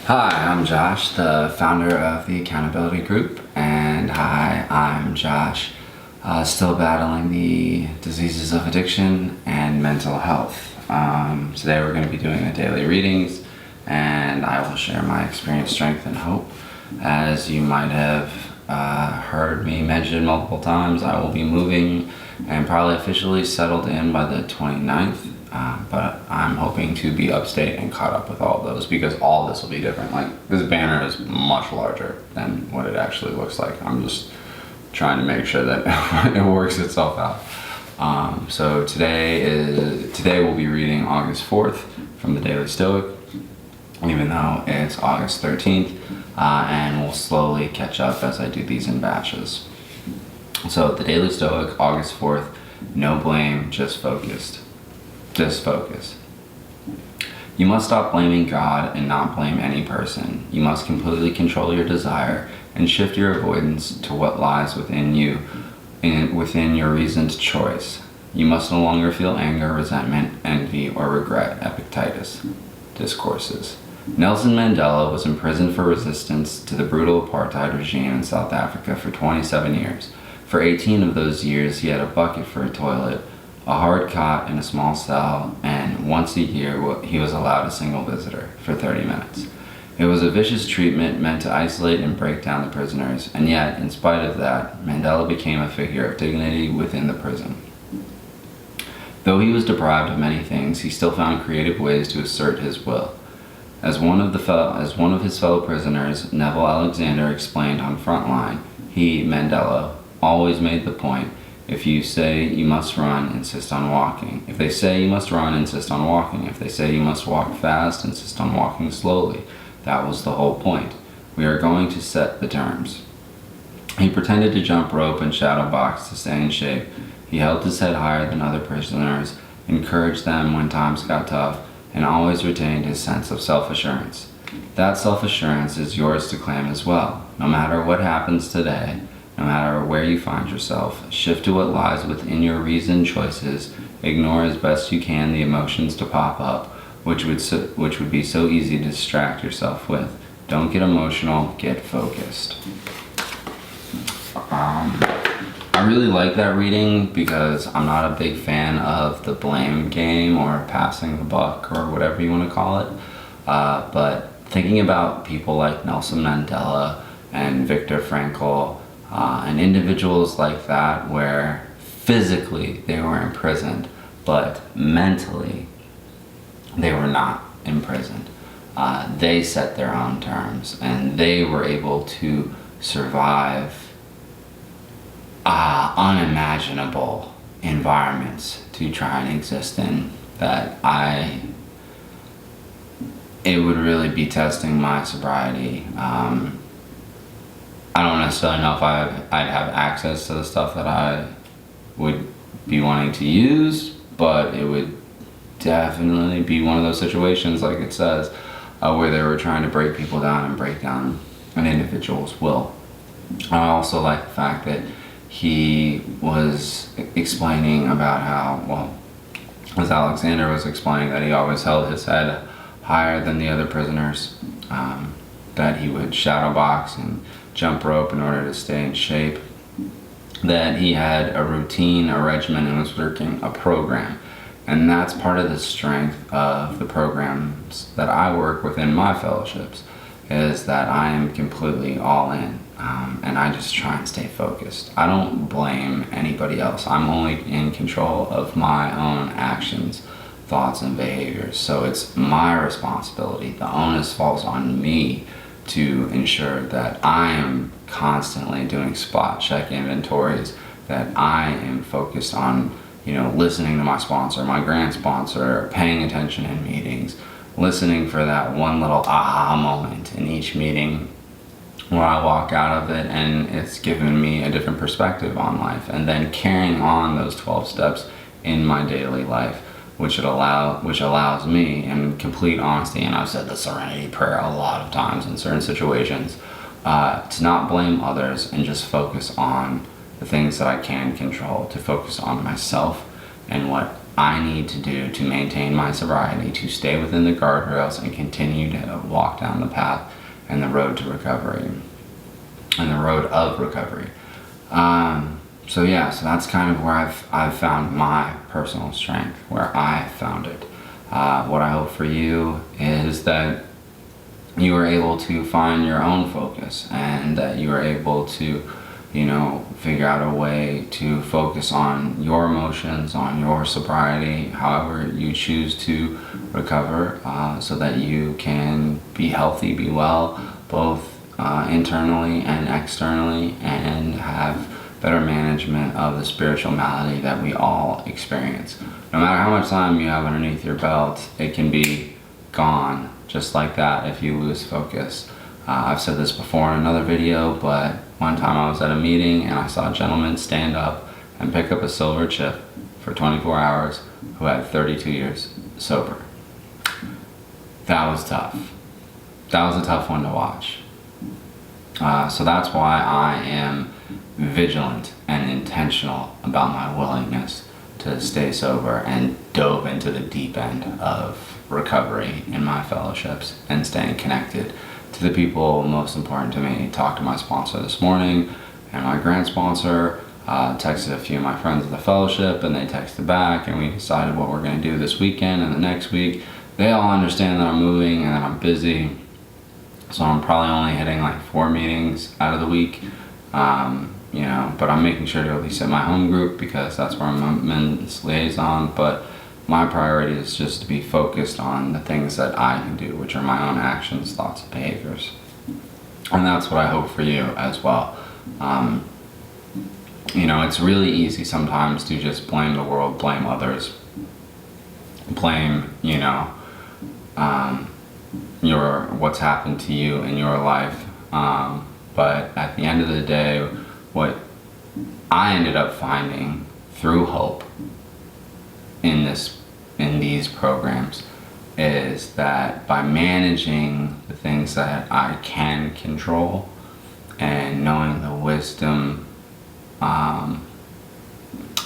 Hi, I'm Josh, the founder of the Accountability Group, and hi, I'm Josh, still battling the diseases of addiction and mental health. Today we're going to be doing the daily readings, and I will share my experience, strength, and hope. As you might have heard me mention multiple times, I will be moving and probably officially settled in by the 29th. But I'm hoping to be upstate and caught up with all of those because all this will be different. Like, this banner is much larger than what it actually looks like. I'm just trying to make sure that it works itself out. So today we'll be reading August 4th from the Daily Stoic, even though it's August 13th, and we'll slowly catch up as I do these in batches. So the Daily Stoic, August 4th, no blame, just focused. Just focus. You must stop blaming God and not blame any person. You must completely control your desire and shift your avoidance to what lies within you, within your reasoned choice. You must no longer feel anger, resentment, envy, or regret. Epictetus Discourses. Nelson Mandela was imprisoned for resistance to the brutal apartheid regime in South Africa for 27 years. For 18 of those years, he had a bucket for a toilet, a hard cot in a small cell, and once a year he was allowed a single visitor for 30 minutes. It was a vicious treatment meant to isolate and break down the prisoners, and yet, in spite of that, Mandela became a figure of dignity within the prison. Though he was deprived of many things, he still found creative ways to assert his will. As one of his fellow prisoners, Neville Alexander, explained on Frontline, he, Mandela, always made the point: if you say you must run, insist on walking. If they say you must run, insist on walking. If they say you must walk fast, insist on walking slowly. That was the whole point. We are going to set the terms. He pretended to jump rope and shadow box to stay in shape. He held his head higher than other prisoners, encouraged them when times got tough, and always retained his sense of self-assurance. That self-assurance is yours to claim as well. No matter what happens today, no matter where you find yourself, shift to what lies within your reasoned choices. Ignore as best you can the emotions to pop up, which would be so easy to distract yourself with. Don't get emotional, get focused. I really like that reading because I'm not a big fan of the blame game or passing the buck or whatever you want to call it. But thinking about people like Nelson Mandela and Viktor Frankl, and individuals like that, where physically they were imprisoned, but mentally they were not imprisoned. They set their own terms, and they were able to survive unimaginable environments to try and exist in that it would really be testing my sobriety. I don't necessarily know if I'd have access to the stuff that I would be wanting to use, but it would definitely be one of those situations, like it says, where they were trying to break people down and break down an individual's will. I also like the fact that he was explaining about how, as Alexander was explaining, that he always held his head higher than the other prisoners, that he would shadow box and jump rope in order to stay in shape, that he had a routine, a regimen, and was working a program. And that's part of the strength of the programs that I work within my fellowships, is that I am completely all in, and I just try and stay focused. I don't blame anybody else. I'm only in control of my own actions, thoughts, and behaviors. So it's my responsibility. The onus falls on me to ensure that I am constantly doing spot check inventories, that I am focused on, listening to my sponsor, my grant sponsor, paying attention in meetings, listening for that one little aha moment in each meeting where I walk out of it and it's given me a different perspective on life, and then carrying on those 12 steps in my daily life, which allows me, in complete honesty, and I've said the Serenity Prayer a lot of times in certain situations, to not blame others and just focus on the things that I can control, to focus on myself and what I need to do to maintain my sobriety, to stay within the guardrails and continue to walk down the path and the road to recovery, and the road of recovery. So that's kind of where I've found my personal strength, where I found it. What I hope for you is that you are able to find your own focus, and that you are able to, figure out a way to focus on your emotions, on your sobriety, however you choose to recover, so that you can be healthy, be well, both internally and externally, and have better management of the spiritual malady that we all experience. No matter how much time you have underneath your belt, it can be gone just like that if you lose focus. I've said this before in another video, but one time I was at a meeting and I saw a gentleman stand up and pick up a silver chip for 24 hours who had 32 years sober. That was tough. That was a tough one to watch. So that's why I am vigilant and intentional about my willingness to stay sober, and dove into the deep end of recovery in my fellowships and staying connected to the people most important to me. Talked to my sponsor this morning, and my grant sponsor texted a few of my friends of the fellowship, and they texted back, and we decided what we're going to do this weekend and the next week. They all understand that I'm moving and that I'm busy, so I'm probably only hitting like 4 meetings out of the week. But I'm making sure to at least hit my home group, because that's where I'm a men's liaison. But my priority is just to be focused on the things that I can do, which are my own actions, thoughts, and behaviors. And that's what I hope for you as well. It's really easy sometimes to just blame the world, blame others, blame, what's happened to you in your life. But at the end of the day, what I ended up finding through hope in these programs is that by managing the things that I can control, and knowing the wisdom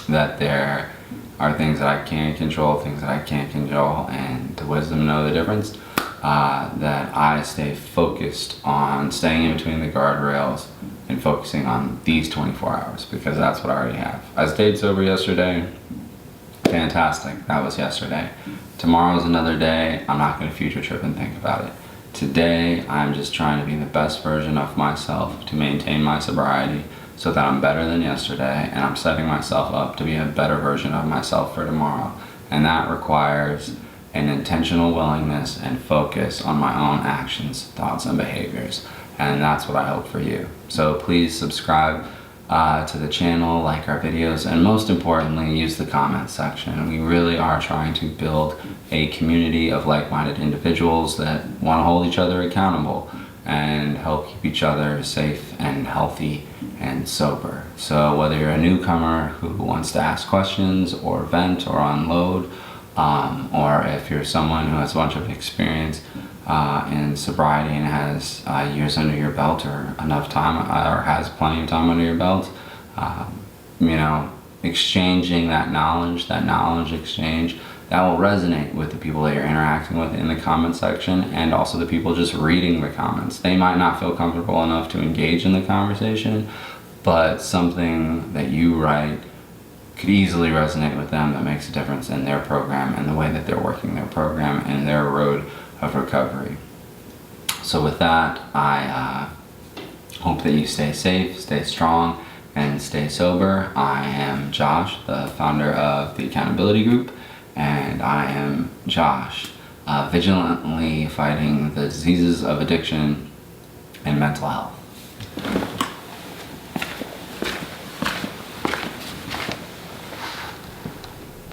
that there are things that I can control, things that I can't control, and the wisdom to know the difference, that I stay focused on staying in between the guardrails and focusing on these 24 hours, because that's what I already have. I stayed sober yesterday. Fantastic. That was yesterday. Tomorrow's another day. I'm not going to future trip and think about it. Today, I'm just trying to be the best version of myself to maintain my sobriety, so that I'm better than yesterday, and I'm setting myself up to be a better version of myself for tomorrow. And that requires an intentional willingness and focus on my own actions, thoughts, and behaviors. And that's what I hope for you. So please subscribe to the channel, like our videos, and most importantly, use the comments section. We really are trying to build a community of like-minded individuals that want to hold each other accountable and help keep each other safe and healthy and sober. So whether you're a newcomer who wants to ask questions or vent or unload, or if you're someone who has a bunch of experience in sobriety and has years under your belt, or enough time, or has plenty of time under your belt, exchanging that knowledge exchange, that will resonate with the people that you're interacting with in the comment section, and also the people just reading the comments. They might not feel comfortable enough to engage in the conversation, but something that you write could easily resonate with them, that makes a difference in their program and the way that they're working their program and their road of recovery. So with that, I hope that you stay safe, stay strong, and stay sober. I am Josh, the founder of the Accountability Group, and I am Josh, vigilantly fighting the diseases of addiction and mental health.